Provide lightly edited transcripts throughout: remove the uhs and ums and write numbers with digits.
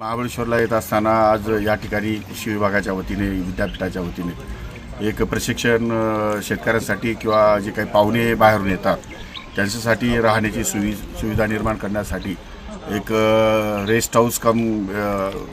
महाबळेश्वरला येत असताना आज या ठिकाणी कृषी विभागाच्या वतीने विद्यापीठाच्या वतीने एक प्रशिक्षण शेतकऱ्यांसाठी किंवा जे काही पाहुणे बाहेरून येतात त्यांच्यासाठी राहण्याची सुविधा निर्माण करण्यासाठी एक रेस्ट हाऊस कम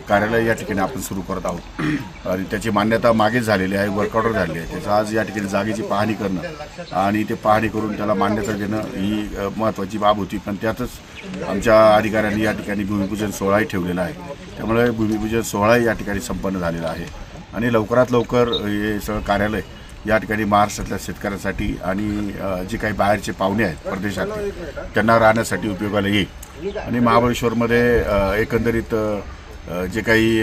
कार्यालय या ठिकाणी आपण सुरू करत आहोत आणि त्याची मान्यता मागेच झालेली आहे, वर्क ऑर्डर झाली आहे। त्याचं आज या ठिकाणी जागेची पाहणी करणं आणि ते पाहणी करून त्याला मान्यता देणं ही महत्त्वाची बाब होती। पण त्यातच आमच्या अधिकाऱ्यांनी या ठिकाणी भूमिपूजन सोहळाही ठेवलेला आहे, त्यामुळे भूमिपूजन सोहळा या ठिकाणी संपन्न झालेला आहे आणि लवकरात लवकर हे सगळं कार्यालय या ठिकाणी महाराष्ट्रातल्या शेतकऱ्यांसाठी आणि जे काही बाहेरचे पाहुणे आहेत परदेशातले त्यांना राहण्यासाठी उपयोगाला येईल। आणि महाबळेश्वरमध्ये एकंदरीत जे काही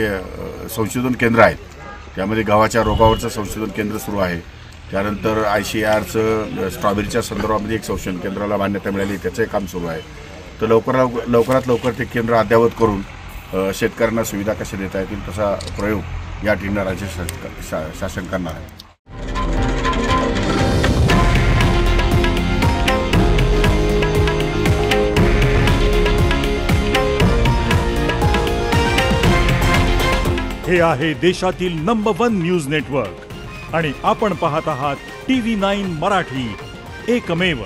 संशोधन केंद्र आहेत त्यामध्ये गव्हाच्या रोगावरचं संशोधन केंद्र सुरू आहे, त्यानंतर ICARचं स्ट्रॉबेरीच्या संदर्भामध्ये एक संशोधन केंद्राला मान्यता मिळाली, त्याचंही काम सुरू आहे। तर लवकरात लवकर ते केंद्र अद्ययावत करून शेतकऱ्यांना सुविधा कशा देता येतील तसा प्रयोग या ठिकाणी राज्य शासन करणार आहे। हे आहे देशातील नंबर 1 न्यूज नेटवर्क आणि आपण पाहत आहात TV9 मराठी, एकमेव।